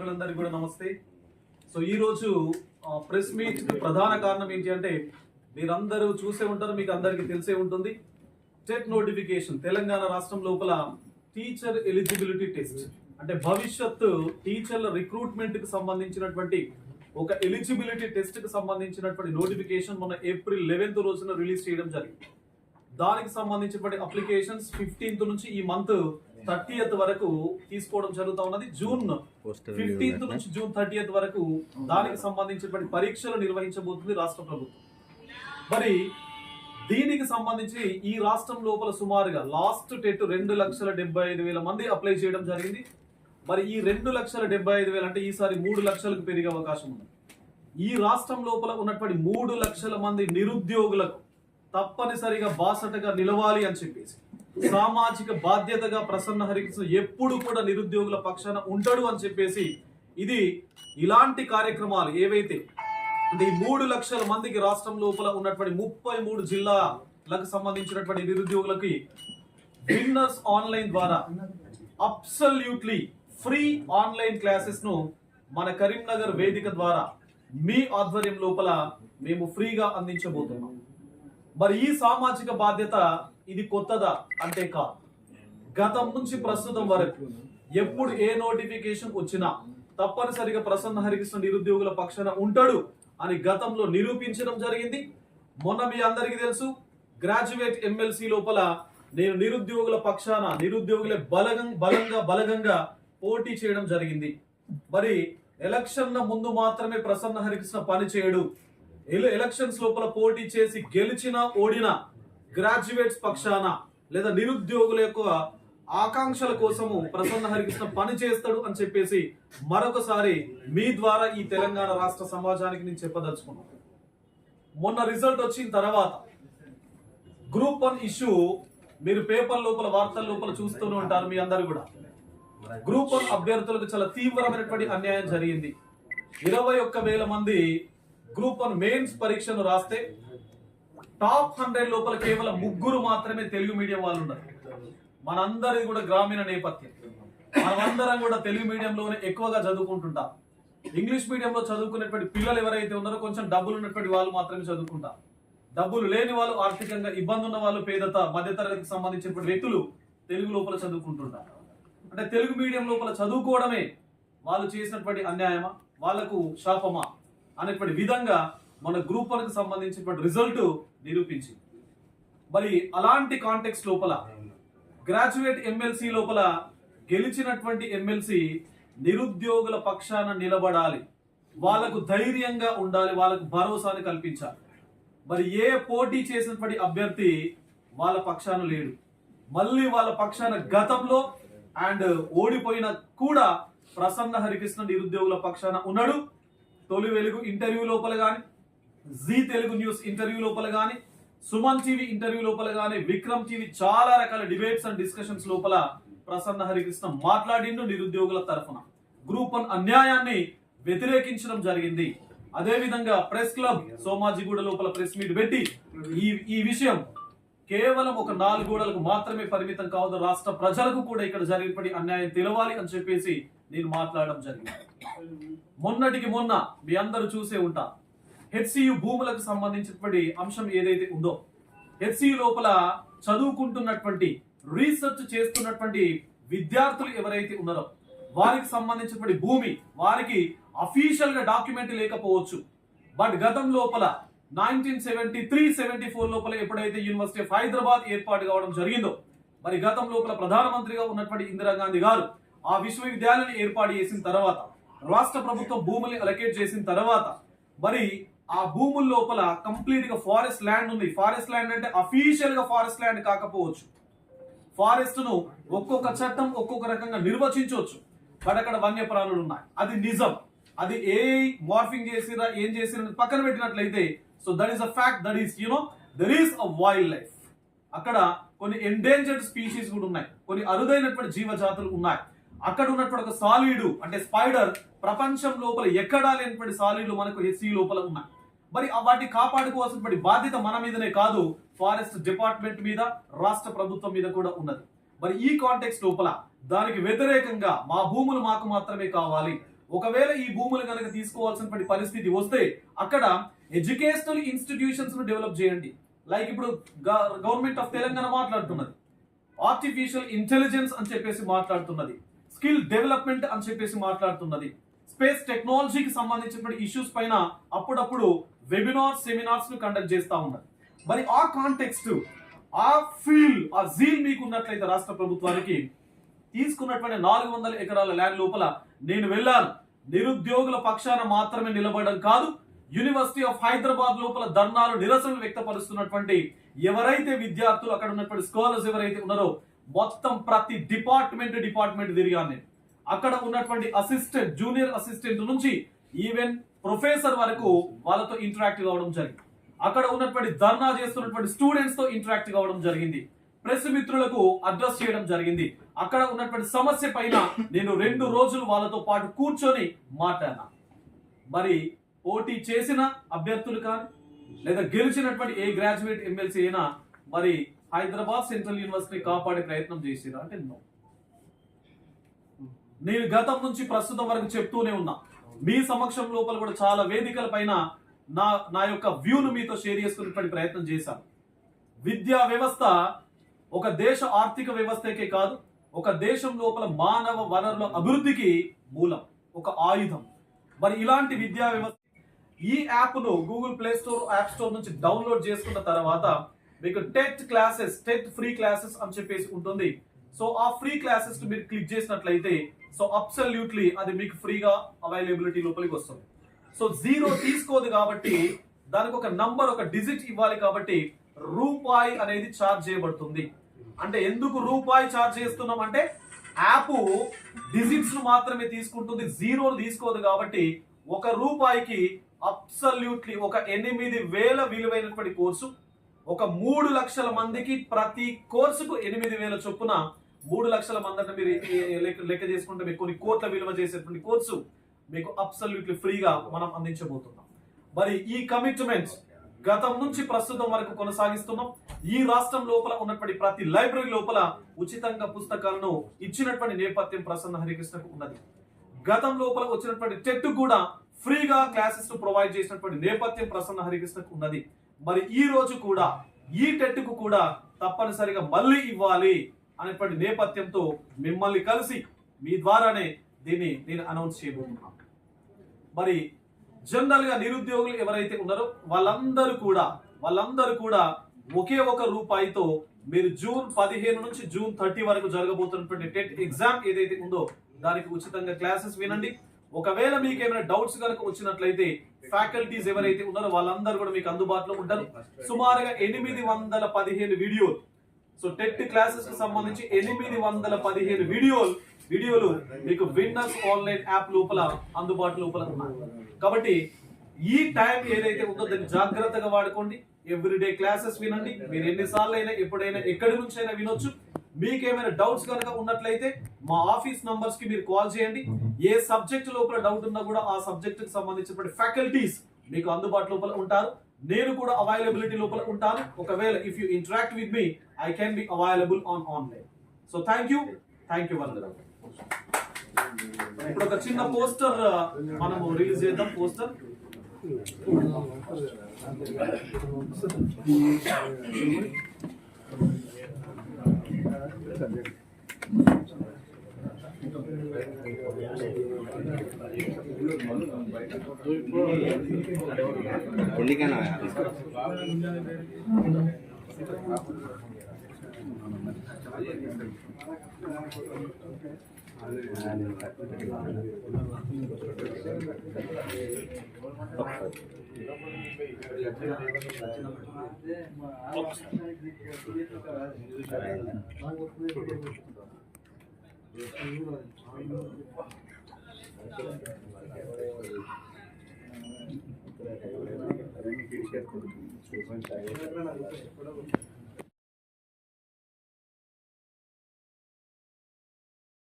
అందరికీ కూడా నమస్తే. సో ఈ రోజు ప్రెస్ మీట్ ప్రధాన కారణం ఏంటి అంటే మీరందరూ చూసే ఉంటారు, మీకు అందరికీ తెలిసే ఉంటుంది. టెట్ నోటిఫికేషన్ తెలంగాణ రాష్ట్రం లోపల టీచర్ ఎలిజిబిలిటీ టెస్ట్ అంటే భవిష్యత్తు టీచర్ల రిక్రూట్మెంట్ కి సంబంధించినటువంటి ఒక ఎలిజిబిలిటీ టెస్ట్ కి సంబంధించినటువంటి నోటిఫికేషన్ మొన్న ఏప్రిల్ 11th రోజున రిలీజ్ చేయడం జరిగింది. దానికి సంబంధించినటువంటి అప్లికేషన్స్ 15th నుంచి ఈ మంత్ 30th వరకు తీసుకోవడం జరుగుతూ ఉన్నది. జూన్ 15th నుంచి జూన్ 30th వరకు దానికి సంబంధించినటువంటి పరీక్షలు నిర్వహించబోతుంది రాష్ట్ర ప్రభుత్వం. మరి దీనికి సంబంధించి ఈ రాష్ట్రం లోపల సుమారుగా లాస్ట్ టెట్ 2,75,000 మంది అప్లై చేయడం జరిగింది. మరి ఈ 2,75,000 అంటే ఈసారి 3 లక్షలకు పెరిగే అవకాశం ఉంది. ఈ రాష్ట్రం లోపల ఉన్నటువంటి 3 లక్షల మంది నిరుద్యోగులకు తప్పనిసరిగా బాసటగా నిలవాలి అని చెప్పేసి సామాజిక బాధ్యతగా ప్రసన్న హరికృష్ణ ఎప్పుడు కూడా నిరుద్యోగుల పక్షాన ఉంటాడు అని చెప్పేసి ఇది ఇలాంటి కార్యక్రమాలు ఏవైతే అంటే ఈ 3 లక్షల మందికి రాష్ట్రం లోపల ఉన్నటువంటి 33 జిల్లాలకు సంబంధించినటువంటి నిరుద్యోగులకి విన్నర్స్ ఆన్లైన్ ద్వారా అబ్సల్యూట్లీ ఫ్రీ ఆన్లైన్ క్లాసెస్ ను మన కరీంనగర్ వేదిక ద్వారా మీ ఆధ్వర్యం లోపల మేము ఫ్రీగా అందించబోతున్నాం. మరి ఈ సామాజిక బాధ్యత ఇది కొత్తదా అంటే కాదు. గతం నుంచి ప్రస్తుతం వరకు ఎప్పుడు ఏ నోటిఫికేషన్ వచ్చినా తప్పనిసరిగా ప్రసన్న హరికృష్ణ నిరుద్యోగుల పక్షాన ఉంటాడు అని గతంలో నిరూపించడం జరిగింది. మొన్న మీ అందరికీ తెలుసు, గ్రాడ్యుయేట్ ఎమ్మెల్సీ లోపల నేను నిరుద్యోగుల పక్షాన నిరుద్యోగులే బలగంగా పోటీ చేయడం జరిగింది. మరి ఎలక్షన్ల ముందు మాత్రమే ప్రసన్న హరికృష్ణ పని చేయడు. ఎలక్షన్స్ లోపల పోటీ చేసి గెలిచినా ఓడినా గ్రాడ్యుయేట్స్ పక్షాన లేదా నిరుద్యోగుల యొక్క ఆకాంక్షల కోసము ప్రసన్న హరికృష్ణ పని చేస్తాడు అని చెప్పేసి మరొకసారి మీ ద్వారా ఈ తెలంగాణ రాష్ట్ర సమాజానికి నేను చెప్పదలుచుకున్నాను. మొన్న రిజల్ట్ వచ్చిన తర్వాత గ్రూప్ 1 ఇష్యూ మీరు పేపర్ లోపల వార్తల లోపల చూస్తూనే ఉంటారు. మీ అందరు కూడా గ్రూప్ 1 అభ్యర్థులకు చాలా తీవ్రమైనటువంటి అన్యాయం జరిగింది. 21,000 మంది గ్రూప్ 1 మెయిన్స్ పరీక్షను రాస్తే టాప్ 100 లోపల కేవలం 3 మాత్రమే తెలుగు మీడియం వాళ్ళు ఉన్నారు. మనందరిది కూడా గ్రామీణ నేపథ్యం, మనమందరం కూడా తెలుగు మీడియంలోనే ఎక్కువగా చదువుకుంటుంటాం. ఇంగ్లీష్ మీడియంలో చదువుకునేటువంటి పిల్లలు ఎవరైతే ఉన్నారో కొంచెం డబ్బులు ఉన్నటువంటి వాళ్ళు మాత్రమే చదువుకుంటారు. డబ్బులు లేని వాళ్ళు, ఆర్థికంగా ఇబ్బంది ఉన్న వాళ్ళు, మధ్యతరగతికి సంబంధించినటువంటి వ్యక్తులు తెలుగు లోపల చదువుకుంటుంటారు. అంటే తెలుగు మీడియం లోపల చదువుకోవడమే వాళ్ళు చేసినటువంటి అన్యాయమా, వాళ్లకు శాపమా అనేటువంటి విధంగా మన గ్రూప్ 1కి సంబంధించినటువంటి రిజల్ట్ నిరూపించింది. మరి అలాంటి కాంటెక్స్ట్ లోపల గ్రాడ్యుయేట్ ఎమ్మెల్సీ లోపల గెలిచినటువంటి ఎమ్మెల్సీ నిరుద్యోగుల పక్షాన నిలబడాలి, వాళ్ళకు ధైర్యంగా ఉండాలి, వాళ్ళకు భరోసాని కల్పించాలి. మరి ఏ పోటీ చేసినటువంటి అభ్యర్థి వాళ్ళ పక్షాన లేడు. మళ్ళీ వాళ్ళ పక్షాన గతంలో అండ్ ఓడిపోయిన కూడా ప్రసన్న హరికృష్ణ నిరుద్యోగుల పక్షాన ఉన్నాడు. తొలి వెలుగు ఇంటర్వ్యూ లోపల గాని, జీ తెలుగు న్యూస్ ఇంటర్వ్యూ లోపల గాని, సుమన్ టీవీ ఇంటర్వ్యూ లోపల గాని, విక్రమ్ టీవీ చాలా రకాల డిబేట్స్ అండ్ డిస్కషన్స్ లోపల ప్రసన్న హరికృష్ణ మాట్లాడిండు. నిరుద్యోగుల తరఫున గ్రూప్ 1 అన్యాయాన్ని వ్యతిరేకించడం జరిగింది. అదే విధంగా ప్రెస్ క్లబ్ సోమాజిగూడ లోపల ప్రెస్ మీట్ పెట్టి ఈ విషయం కేవలం ఒక 4 గోడలకు మాత్రమే పరిమితం కావద్దు, రాష్ట్ర ప్రజలకు కూడా ఇక్కడ జరిగినటువంటి అన్యాయం తెలవాలి అని చెప్పేసి నేను మాట్లాడడం జరిగింది. మొన్నటికి మొన్న మీ అందరూ చూసే ఉంటారు, హెచ్సియు భూములకు సంబంధించినటువంటి అంశం ఏదైతే ఉందో, హెచ్సియు లోపల చదువుకుంటున్నటువంటి రీసెర్చ్ చేస్తున్నటువంటి విద్యార్థులు ఎవరైతే ఉన్నారో వారికి సంబంధించినటువంటి భూమి వారికి అఫీషియల్ గా డాక్యుమెంట్ లేకపోవచ్చు. బట్ గతం లోపల 1973-74 లోపల ఎప్పుడైతే యూనివర్సిటీ ఆఫ్ హైదరాబాద్ ఏర్పాటు కావడం జరిగిందో, మరి గతం లోపల ప్రధానమంత్రిగా ఉన్నటువంటి ఇందిరాగాంధీ గారు ఆ విశ్వవిద్యాలయాన్ని ఏర్పాటు చేసిన తర్వాత, రాష్ట్ర ప్రభుత్వం భూముల్ని అలొకేట్ చేసిన తర్వాత, మరి ఆ భూముల లోపల కంప్లీట్ గా ఫారెస్ట్ ల్యాండ్ ఉంది. ఫారెస్ట్ ల్యాండ్ అంటే అఫీషియల్ గా ఫారెస్ట్ ల్యాండ్ కాకపోవచ్చు. ఫారెస్ట్ ను ఒక్కొక్క చట్టం ఒక్కొక్క రకంగా నిర్వచించవచ్చు. బట్ అక్కడ వన్యప్రాణులు ఉన్నాయి, అది నిజం. అది ఏ మార్ఫింగ్ చేసిరా ఏం చేసిరా పక్కన పెట్టినట్లయితే, so that is a fact, that is there is a wild life. అక్కడ కొన్ని ఎండేంజర్డ్ స్పీషీస్ కూడా ఉన్నాయి, కొన్ని అరుదైనటువంటి జీవజాతులు ఉన్నాయి. అక్కడ ఉన్నటువంటి ఒక సాలిడ్ అంటే స్పైడర్ ప్రపంచం లోపల ఎక్కడా లేనటువంటి సాలిడ్లు మనకు హెచ్సి లోపల ఉన్నాయి. మరి వాటిని కాపాడుకోవాల్సినటువంటి బాధ్యత మన మీదనే కాదు, ఫారెస్ట్ డిపార్ట్మెంట్ మీద, రాష్ట్ర ప్రభుత్వం మీద కూడా ఉన్నది. మరి ఈ కాంటెక్స్ట్ లోపల దానికి వ్యతిరేకంగా మా భూములు మాకు మాత్రమే కావాలి, ఒకవేళ ఈ భూములు కనుక తీసుకోవాల్సినటువంటి పరిస్థితి వస్తే అక్కడ ఎడ్యుకేషనల్ ఇన్స్టిట్యూషన్స్ ను డెవలప్ చేయండి. లైక్ ఇప్పుడు గవర్నమెంట్ ఆఫ్ తెలంగాణ మాట్లాడుతున్నది, ఆర్టిఫిషియల్ ఇంటెలిజెన్స్ అని చెప్పేసి మాట్లాడుతున్నది, స్కిల్ డెవలప్మెంట్ అని చెప్పేసి మాట్లాడుతున్నది, స్పేస్ టెక్నాలజీకి సంబంధించినటువంటి ఇష్యూస్ పైన అప్పుడప్పుడు వెబినార్స్ సెమినార్స్ ను కండక్ట్ చేస్తా ఉన్నారు. మరి ఆ కాంటెక్స్ట్, ఆ ఫీల్, ఆ జీల్ మీకు ఉన్నట్లయితే రాష్ట్ర ప్రభుత్వానికి తీసుకున్నటువంటి 400 ఎకరాల ల్యాండ్ లోపల నేను వెళ్ళాను, నిరుద్యోగుల పక్షాన మాత్రమే నిలబడడం కాదు, యూనివర్సిటీ ఆఫ్ హైదరాబాద్ లోపల ధర్నాలు నిరసనలు వ్యక్తపరుస్తున్నటువంటి ఎవరైతే విద్యార్థులు, అక్కడ ఉన్నటువంటి స్కాలర్స్ ఎవరైతే ఉన్నారో మొత్తం ప్రతి డిపార్ట్మెంట్ తిరిగాను నేను. అక్కడ ఉన్నటువంటి అసిస్టెంట్, జూనియర్ అసిస్టెంట్ నుంచి ఈవెన్ ప్రొఫెసర్ వరకు వాళ్ళతో ఇంటరాక్ట్ కావడం జరిగింది. అక్కడ ఉన్నటువంటి ధర్నా చేస్తున్నటువంటి స్టూడెంట్స్ తో ఇంటరాక్ట్ కావడం జరిగింది. ప్రెస్ మిత్రులకు అడ్రస్ చేయడం జరిగింది. అక్కడ ఉన్నటువంటి సమస్య పైన నేను 2 రోజులు వాళ్ళతో పాటు కూర్చొని మాట్లాడినా. మరి పోటీ చేసిన అభ్యర్థులు కానీ లేదా గెలిచినటువంటి ఏ గ్రాడ్యుయేట్ ఎమ్మెల్సీ అయినా మరి హైదరాబాద్ సెంట్రల్ యూనివర్సిటీ కాపాడే ప్రయత్నం చేసిరా అంటే నో. నేను గతం నుంచి ప్రస్తుతం వరకు చెప్తూనే ఉన్నా, మీ సమక్షం లోపల కూడా చాలా వేదికల పైన నా యొక్క వ్యూను మీతో షేర్ చేసుకునేటువంటి ప్రయత్నం చేశాను. విద్యా వ్యవస్థ ఒక దేశ ఆర్థిక వ్యవస్థకే కాదు, ఒక దేశం లోపల మానవ వనరుల అభివృద్ధికి మూలం, ఒక ఆయుధం. మరి ఇలాంటి విద్యా వ్యవస్థ ఈ యాప్ ను Google play store, app store నుంచి డౌన్లోడ్ చేసుకున్న తర్వాత మీకు TET classes, TET free classes అని చెప్పేసి ఉంటుంది. సో ఆ ఫ్రీ క్లాసెస్ మీరు క్లిక్ చేసినట్లయితే సో అబ్సల్యూట్లీ అది మీకు ఫ్రీగా అవైలబిలిటీ లోపలికి వస్తుంది. సో 0 తీసుకోదు కాబట్టి దానికి ఒక నంబర్, ఒక డిజిట్ ఇవ్వాలి కాబట్టి రూపాయి అనేది ఛార్జ్ చేయబడుతుంది. అంటే ఎందుకు రూపాయి ఛార్జ్ చేస్తున్నాం అంటే యాప్ డిజిట్స్ ను మాత్రమే తీసుకుంటుంది, 0 తీసుకోదు కాబట్టి ₹1కి అబ్సల్యూట్లీ ఒక 8,000 విలువైనటువంటి కోర్సు, ఒక 3 లక్షల మందికి ప్రతి కోర్సుకు 8,000 చొప్పున 3 లక్షల మంది అంటే మీరు లెక్క చేసుకుంటే మీకు కొన్ని కోట్ల విలువ చేసేటువంటి కోర్సు మీకు అబ్సల్యూట్లీ ఫ్రీగా మనం అందించబోతున్నాం. మరి ఈ కమిట్మెంట్ గతం నుంచి ప్రస్తుతం వరకు కొనసాగిస్తున్నాం. ఈ రాష్ట్రం లోపల ఉన్నటువంటి ప్రతి లైబ్రరీ లోపల ఉచితంగా పుస్తకాలను ఇచ్చినటువంటి నేపథ్యం ప్రసన్న హరికృష్ణకు ఉన్నది. గతం లోపల వచ్చినటువంటి టెట్ కూడా ఫ్రీగా క్లాసెస్ ప్రొవైడ్ చేసినటువంటి నేపథ్యం ప్రసన్న హరికృష్ణకు ఉన్నది. మరి ఈ రోజు కూడా ఈ టెట్ కు కూడా తప్పనిసరిగా మళ్ళీ ఇవ్వాలి అనేటువంటి నేపథ్యంతో మిమ్మల్ని కలిసి మీ ద్వారానే దీన్ని నేను అనౌన్స్ చేయబోతున్నాను. మరి జనరల్ గా నిరుద్యోగులు ఎవరైతే ఉన్నారో వాళ్ళందరూ కూడా ఒకే ఒక రూపాయితో మీరు జూన్ 15 నుంచి జూన్ 30 వరకు జరగబోతున్నటువంటి టెట్ ఎగ్జామ్ ఏదైతే ఉందో దానికి ఉచితంగా క్లాసెస్ వినండి. ఒకవేళ మీకు ఏమైనా డౌట్స్ కనుక వచ్చినట్లయితే ఫ్యాకల్టీస్ ఎవరైతే ఉన్నారో వాళ్ళందరూ కూడా మీకు అందుబాటులో ఉంటారు. సుమారుగా 815 వీడియోలు, సో టెట్ క్లాసెస్ కి సంబంధించి 815 వీడియోలు మీకు విన్నర్స్ ఆన్లైన్ యాప్ లోపల అందుబాటు లోపల ఉన్నాయి. కాబట్టి ఈ టైం ఏదైతే ఉందో దాన్ని జాగ్రత్తగా వాడుకోండి. ఎవ్రీడే క్లాసెస్ వినండి. మీరు ఎన్నిసార్లు అయినా ఎప్పుడైనా ఎక్కడి నుంచి అయినా వినొచ్చు. మీకేమైనా డౌట్స్ కనుక ఉన్నట్లయితే మా ఆఫీస్ నంబర్స్ కి మీరు కాల్ చేయండి. ఏ సబ్జెక్ట్ లోపల డౌట్ ఉన్నా కూడా ఆ సబ్జెక్ట్ కి సంబంధించిన ఫ్యాకల్టీస్ మీకు అందుబాటు లోపల ఉంటారు. నేను కూడా అవైలబిలిటీ లోపల ఉంటాను. ఒకవేళ if you interact with me I can be available online. So thank you Varadarao. ఇప్పుడు ఒక చిన్న పోస్టర్ మనము రిలీజ్ చేద్దాం. పోస్టర్